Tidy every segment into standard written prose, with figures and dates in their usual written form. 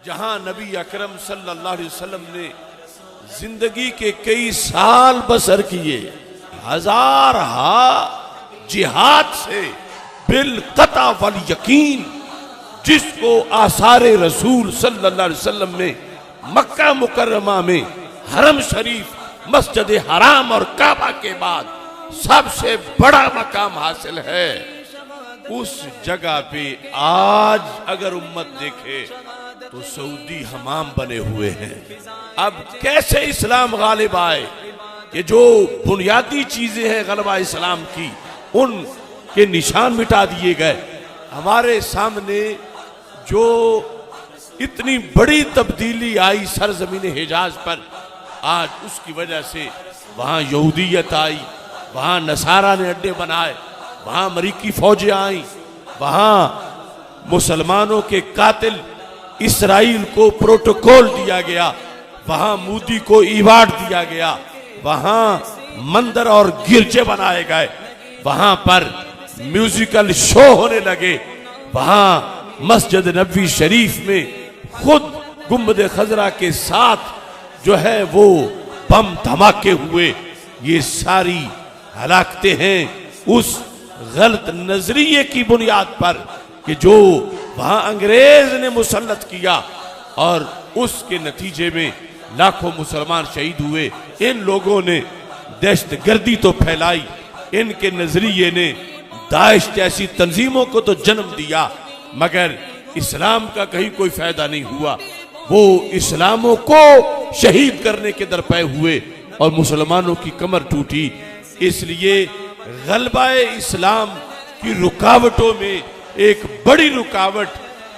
जहां नबी अकरम सल्लल्लाहु अलैहि वसल्लम ने जिंदगी के कई साल बसर किए, हजार जिहाद से बिल कता वल यकीन, जिसको आसारे रसूल सल्लल्लाहु अलैहि वसल्लम ने मक्का मुकर्रमा में हरम शरीफ, मस्जिद हराम और काबा के बाद सबसे बड़ा मकाम हासिल है, उस जगह पे आज अगर उम्मत देखे तो सऊदी हमाम बने हुए हैं। अब कैसे इस्लाम गालिब आए? ये जो बुनियादी चीजें हैं गलबा इस्लाम की, उनके निशान मिटा दिए गए। हमारे सामने जो इतनी बड़ी तब्दीली आई सरजमीन हिजाज पर, आज उसकी वजह से वहां यहूदियत आई, वहां नसारा ने अड्डे बनाए, वहां अमरीकी फौजें आई, वहां मुसलमानों के कातिल इसराइल को प्रोटोकॉल दिया गया, वहां मोदी को इवार्ड दिया गया, वहां मंदिर और गिरजे बनाए गए, वहां पर म्यूजिकल शो होने लगे, वहां मस्जिद नबवी शरीफ में खुद गुंबद खजरा के साथ जो है वो बम धमाके हुए। ये सारी हलाकतें हैं उस गलत नजरिए की बुनियाद पर कि जो वहां अंग्रेज ने मुसल्लत किया, और उसके नतीजे में लाखों मुसलमान शहीद हुए। इन लोगों ने दहशतगर्दी तो फैलाई, इनके नजरिए ने दाइश जैसी तंजीमों को तो जन्म दिया, मगर इस्लाम का कहीं कोई फायदा नहीं हुआ। वो इस्लामों को शहीद करने के दरपे हुए और मुसलमानों की कमर टूटी। इसलिए गलबाए इस्लाम की रुकावटों में एक बड़ी रुकावट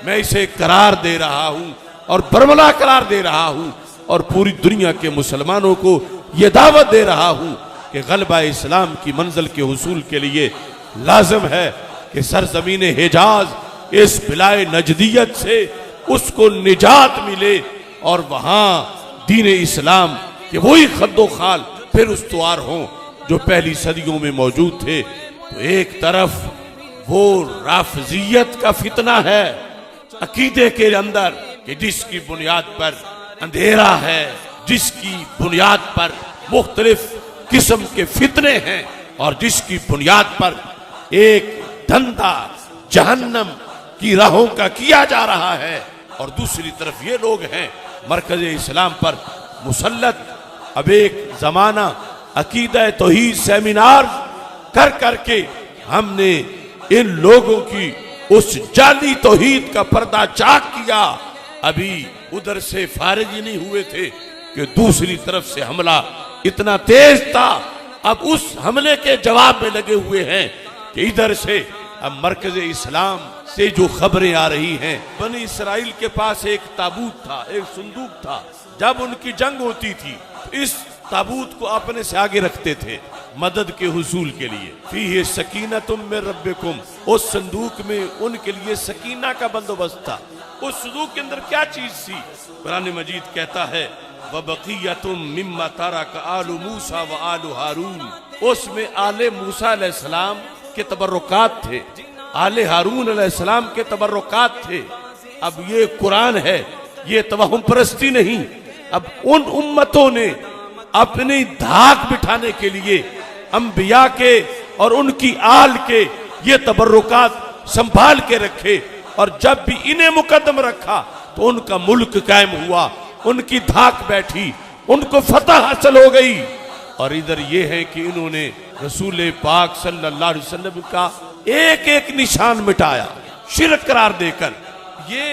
मैं इसे करार दे रहा हूं और बरमला करार दे रहा हूं, और पूरी दुनिया के मुसलमानों को यह दावत दे रहा हूं कि गलबा इस्लाम की मंजिल के हुसूल के लिए लाजिम है कि सरजमीन हिजाज इस बिलाए नजदियत से उसको निजात मिले, और वहां दीन इस्लाम के वही खद्दो खाल फिर उस्तवार हों जो पहली सदियों में मौजूद थे। तो एक तरफ वो राफजियत का फितना है अकीदे के अंदर कि जिसकी बुनियाद पर अंधेरा है, जिसकी बुनियाद पर मुख्तलिफ किस्म के फितने हैं, और जिसकी बुनियाद पर एक धंधा जहन्नम की राहों का किया जा रहा है, और दूसरी तरफ ये लोग हैं मरकज इस्लाम पर मुसल्लत। अब एक जमाना अकीदा तौहीद सेमिनार कर करके हमने इन लोगों की उस जाली तौहीद का पर्दा चाक किया। अभी उधर से फारिग ही नहीं हुए थे कि दूसरी तरफ से हमला इतना तेज था। अब उस हमले के जवाब में लगे हुए हैं कि इधर से अब मरकज इस्लाम से जो खबरें आ रही हैं, बनी इसराइल के पास एक ताबूत था, एक संदूक था। जब उनकी जंग होती थी तो इस ताबूत को अपने से आगे रखते थे मदद के हुसूल के लिए। फीहे सकीनतुम मिर रब्बिकुम, उस संदूक में उनके लिए सकीना का बंदोबस्त था। उस संदूक के अंदर क्या चीज थी? कुरान मजीद कहता है वबक़ियतुम मिम्मा तरक आलु मूसा व आलु हारून, उसमें आले मूसा अलैहिस्सलाम के तबर्रुकात थे, आले हारून अलैहिस्सलाम के तबर्रुकात थे। अब ये कुरान है, ये तवहुम परस्ती नहीं। अब उन उम्मतों ने अपनी धाक बिठाने के लिए अंबिया के और उनकी आल के ये तबर्रुकात संभाल के रखे, और जब भी इन्हें मुकद्दम रखा तो उनका मुल्क कायम हुआ, उनकी धाक बैठी, उनको फतह हासिल हो गई। और इधर ये है कि इन्होंने रसूल पाक सल्लल्लाहु अलैहि वसल्लम का एक एक निशान मिटाया शिरक करार देकर। ये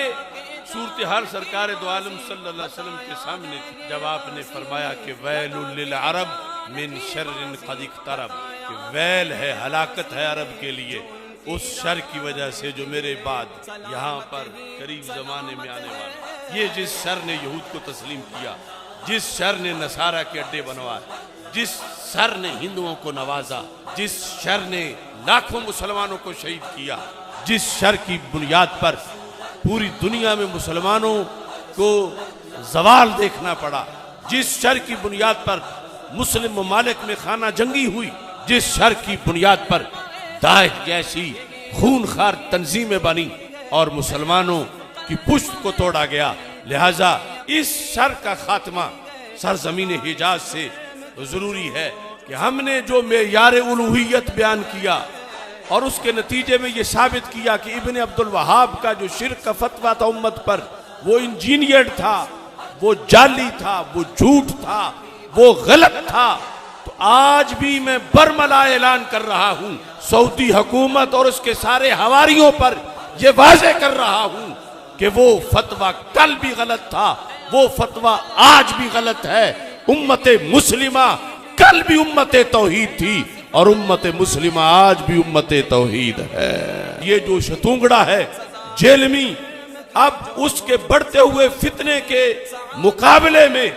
सूरत हाल सरकार दो आलम सल्लल्लाहु अलैहि वसल्लम के सामने जब आपने फरमाया कि वैलुल लिल अरब मिन शर्रिन क़द इक़तरब, कि वैल है, हलाकत है अरब के लिए उस शर की वजह से जो मेरे बाद यहाँ पर करीब जमाने में आने वाला। ये जिस शर ने यहूद को तस्लीम किया, जिस शर ने नसारा के अड्डे बनवाए, जिस शर ने हिंदुओं को नवाजा, जिस शर ने लाखों मुसलमानों को शहीद किया, जिस शर की बुनियाद पर पूरी दुनिया में मुसलमानों को जवाल देखना पड़ा, जिस शर की बुनियाद पर मुस्लिम ममालिक में खाना जंगी हुई, जिस शर की बुनियाद पर दाइश जैसी खूनखार तंजीमें बनी और मुसलमानों की पुश्त को तोड़ा गया, लिहाजा इस शर का खात्मा सरजमीन हिजाज से तो जरूरी है कि हमने जो मेयार उलूहियत बयान किया और उसके नतीजे में ये साबित किया कि इब्न अब्दुल वहाब का जो शिर्क का फतवा था उम्मत पर, वो इंजीनियर था, वो जाली था, वो झूठ था, वो गलत था। तो आज भी मैं बरमला ऐलान कर रहा हूं सऊदी हुकूमत और उसके सारे हवारियों पर, यह वाज़ेह कर रहा हूं कि वो फतवा कल भी गलत था, वो फतवा आज भी गलत है। उम्मत मुस्लिमा कल भी उम्मत तौहीद थी और उम्मत मुस्लिमा आज भी उम्मत तौहीद है। ये जो शतूंगड़ा है जेलमी, अब उसके बढ़ते हुए फितने के मुकाबले में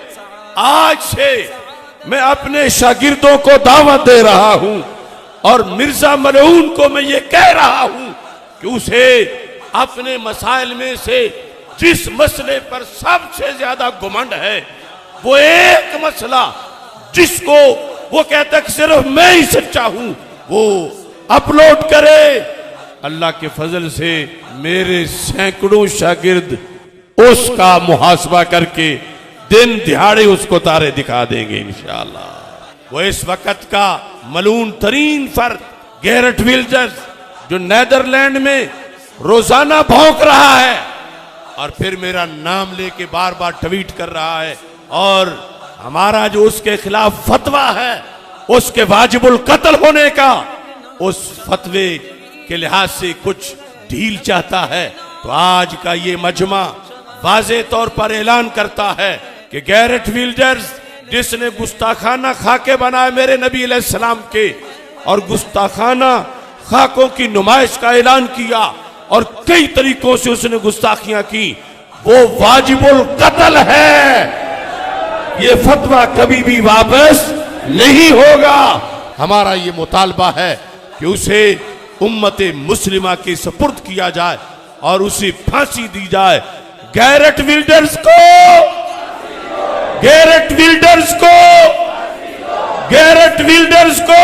आज से मैं अपने शागिर्दों को दावत दे रहा हूं और मिर्जा मलऊन को मैं ये कह रहा हूं कि उसे अपने मसाइल में से जिस मसले पर सबसे ज्यादा घुमंड है, वो एक मसला जिसको वो कहता है कि सिर्फ मैं ही सच्चा हूं, वो अपलोड करे। अल्लाह के फजल से मेरे सैकड़ों शागिर्द उसका मुहासबा करके दिन दिहाड़े उसको तारे दिखा देंगे इंशाअल्लाह। वो इस वक्त का मलून तरीन फर्द गैरेट विल्डर्स, जो नेदरलैंड में रोजाना भौंक रहा है और फिर मेरा नाम लेके बार बार ट्वीट कर रहा है, और हमारा जो उसके खिलाफ फतवा है उसके वाजिबुल कत्ल होने का, उस फतवे के लिहाज से कुछ ढील चाहता है। तो आज का ये मजमा वाज़े तौर पर ऐलान करता है कि गैरेट विल्डर्स, जिसने गुस्ताखाना खाके बनाए मेरे नबी अलैहिस्सलाम के और गुस्ताखाना खाकों की नुमाइश का ऐलान किया और कई तरीकों से उसने गुस्ताखियां की, वो वाजिबुल कत्ल है। ये फतवा कभी भी वापस नहीं होगा। हमारा ये मुतालबा है कि उसे उम्मत मुस्लिमा के सुपुर्द किया जाए और उसे फांसी दी जाए। गैरेट विल्डर्स को, गैरेट विल्डर्स को, गैरेट विल्डर्स को,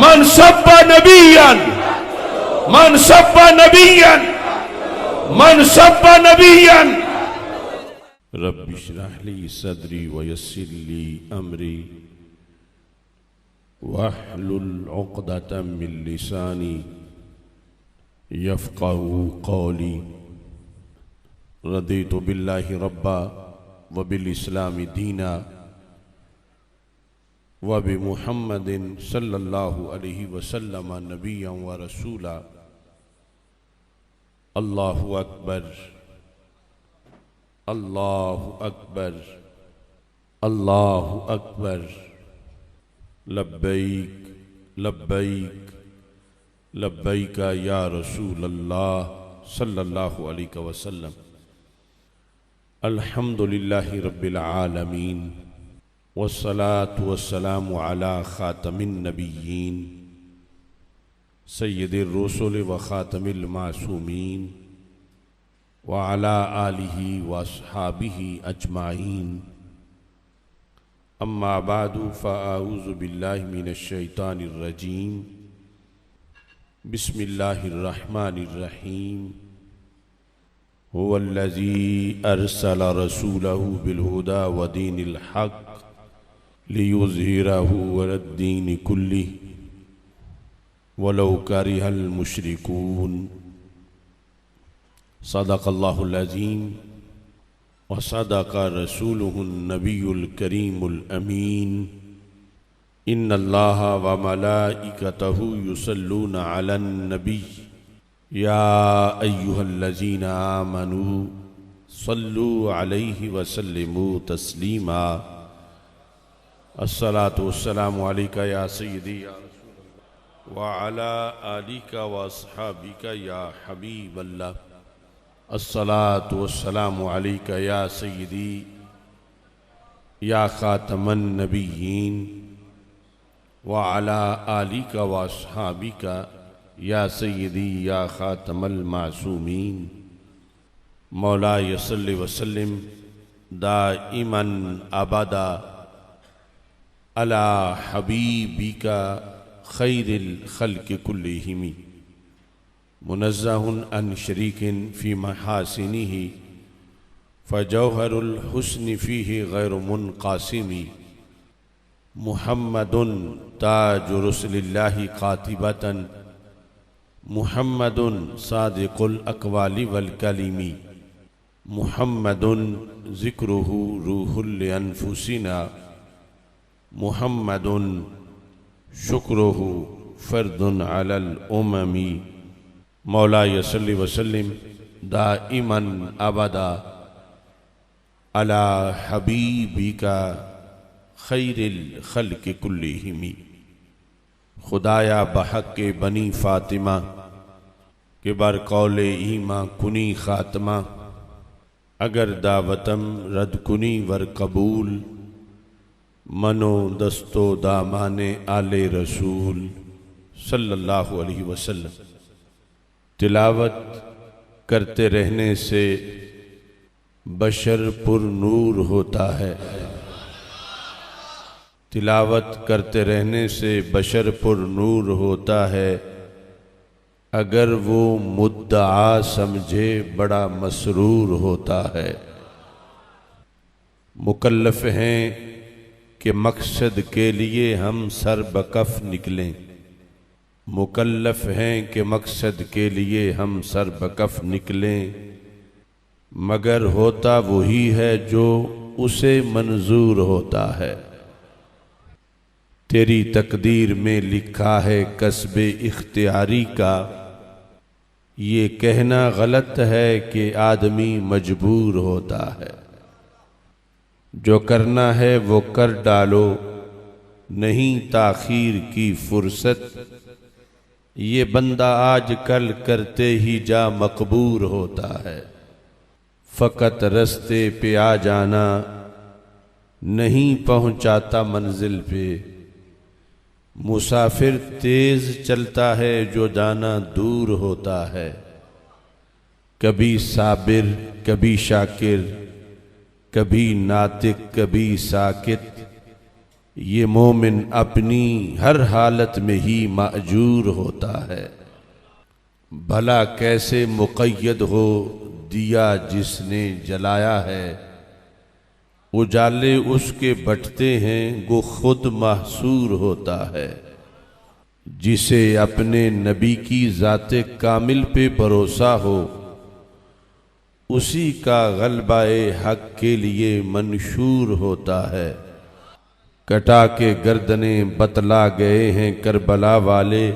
मन सब्बा नबियन, मन सब्बा नबियन, मन सब्बा नबियन। रब्बि इश्रह ली सदरी व यस्सिर ली अमरी वहलुल उक़दतम मिन लिसानी यफ़क़हू क़ौली। रदीतु बिल्लाहि रब्बा व बिल इस्लामी दीना व बि मुहम्मदिन सल्लल्लाहु अलैहि वसल्लम नबिय्यन व रसूला। अल्लाहु अकबर, अल्लाहु अकबर, अल्लाहु अकबर। लब्बैक लब्बैक लब्बैक या रसूल अल्लाह सल्लल्लाहु अलैहि वसल्लम। अल्हम्दुलिल्लाहि रब्बिल आलमीन वस्सलातु वस्सलामु अला खातमिन नबिय्यीन सय्यिदिर रुसुल व खातमिल मासूमीन व अला आलिहि व अस्हाबिहि अजमाइन। अम्मा बादु फ़अऊज़ु बिल्लाहि मिनश शैतानिर रजीम। बिस्मिल्लाहिर रहमानिर रहीम। हुवल्लज़ी अरसला रसूलहु बिल हुदा व दीनिल हक़ लियुज़हिरहु अलद्दीनि कुल्लिहि वलौ करिहल मुशरिकून। सदक़ल्लाहुल अज़ीम व सदक़ रसूलुहुन नबियुल करीमुल अमीन। इन्नल्लाहा व मलाइकतहु युसल्लूना अलन नबी या अय्युहल्लज़ीना आमनू सल्लू अलैहि व सल्लिमू तस्लीमा। अस्सलातु वस्सलामु अलैका या सय्यदी या रसूलल्लाह व अला आलिका व अस्हाबिका या हबीबल्लाह। अस्सलातु वस्सलामु अलैका या सय्यदी या खातमन नबिय्यीन व अला आलिका व अस्हाबिका या सय्यदी या खातमल मासूमीन। मौलाय सल्लि व सल्लिम दाइमन अबदा अला हबीबिका खैरिल खल्क़ि कुल्लिहिम मुनज़्ज़हुन अन शरीकिन फ़ी महासिनिही फ़जौहरुल हुस्नि फ़ीहि गैरु मुनक़ासिमी मुहम्मदुन ताजु रुसुलिल्लाहि क़ातिबतन मुहम्मदुन सादिक़ुल अक़वालि वल कलिमी मुहम्मदुन ज़िक्रुहु रूहुल अनफुसिना मुहम्मदुन शुक्रुहु फ़र्दुन अलल उममी मौला सल्लि वसल्लिम दाइमन अबदा अला हबीबिका खैरिल खल्क़ि कुल्लिहिमी। खुदाया बहक के बनी फ़ातिमा के बर कौले ईमा कुनी ख़ात्मा अगर दावतम रद कुनी वर कबूल मनो दस्तो दामाने आले रसूल सल्लल्लाहु अलैहि वसल्लम। तिलावत करते रहने से बशर पुर नूर होता है। तिलावत करते रहने से बशर पुर नूर होता है। अगर वो मुद्दा समझे बड़ा मसरूर होता है। मुकल्लफ हैं कि मकसद के लिए हम सर बकफ निकलें। मुकल्लफ हैं कि मकसद के लिए हम सर बकफ निकलें, मगर होता वही है जो उसे मंजूर होता है। तेरी तकदीर में लिखा है कस्बे इख्तियारी का, ये कहना गलत है कि आदमी मजबूर होता है। जो करना है वो कर डालो, नहीं ताखीर की फुर्सत। ये बंदा आज कल करते ही जा मकबूर होता है। फ़कत रस्ते पे आ जाना नहीं पहुंचाता मंजिल पे। मुसाफिर तेज चलता है जो जाना दूर होता है। कभी साबिर कभी शाकिर, कभी नातिक कभी साकित। ये मोमिन अपनी हर हालत में ही माजूर होता है। भला कैसे मुक़य्यद हो दिया जिसने जलाया है। उजाले उसके बटते हैं वो खुद महसूर होता है। जिसे अपने नबी की ज़ाते कामिल पे भरोसा हो, उसी का गलबाए हक के लिए मंशूर होता है। कटा के गर्दने बतला गए हैं करबला वाले,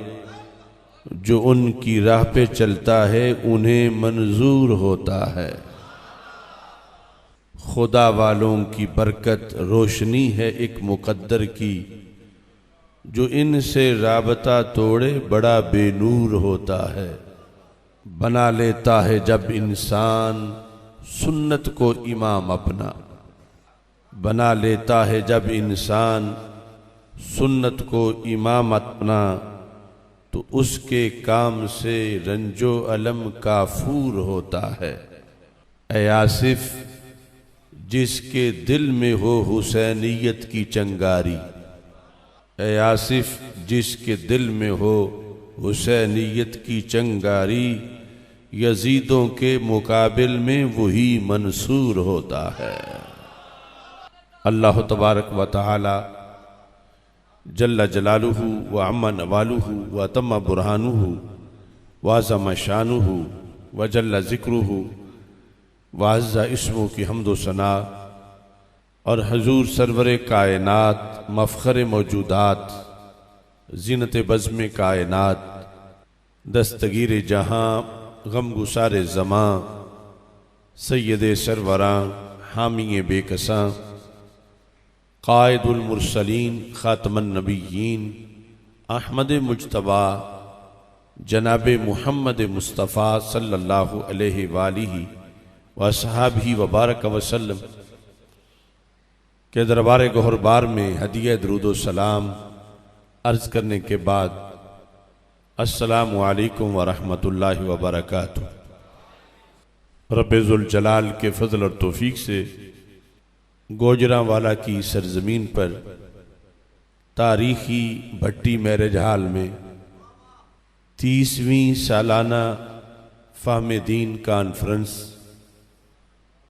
जो उनकी राह पे चलता है उन्हें मंजूर होता है। खुदा वालों की बरकत रोशनी है एक मुकद्दर की, जो इनसे राबता तोड़े बड़ा बेनूर होता है। बना लेता है जब इंसान सुन्नत को इमाम अपना, बना लेता है जब इंसान सुन्नत को इमाम अपना, तो उसके काम से रंजो अलम काफूर होता है। ऐ आसिफ जिसके दिल में हो हुसैनियत की चंगारी, ऐ आसिफ जिसके दिल में हो हुसैनियत की चंगारी, यजीदों के मुकाबिल में वही मंसूर होता है। अल्लाह तबारक व तआला जल्ल जलालुहु व अम्मा नवालुहु व तम्मा बुरहानुहु व अज़्ज़म शानुहु व जल्ल ज़िक्रुहु व अज़्ज़ा इस्मुहु की हम्दो सना और हजूर सरवर कायनात मफ़ख़र मौजूदात ज़ीनत बज़्म कायनात दस्तगीर जहाँ गमगुसार ज़मां सैयद सरवरां हामी बेकसां क़ाइदुल मुरसलीन ख़ातमुन नबिय्यीन अहमद मुज्तबा जनाब मुहम्मद मुस्तफ़ा सल्लल्लाहु अलैहि वालिहि व अस्हाबिही व बारक वसल्लम के दरबार गौहरबार में हदिया दुरूद सलाम अर्ज़ करने के बाद अस्सलामु अलैकुम व रहमतुल्लाहि व बरकातुहू। रब्बे ज़ुल जलाल के फ़ज़ल और तौफ़ीक़ से गोजरांवाला की सरजमीन पर तारीखी भट्टी मैरिज हाल में 30वीं सालाना फ़ाहमे दीन कॉन्फ्रेंस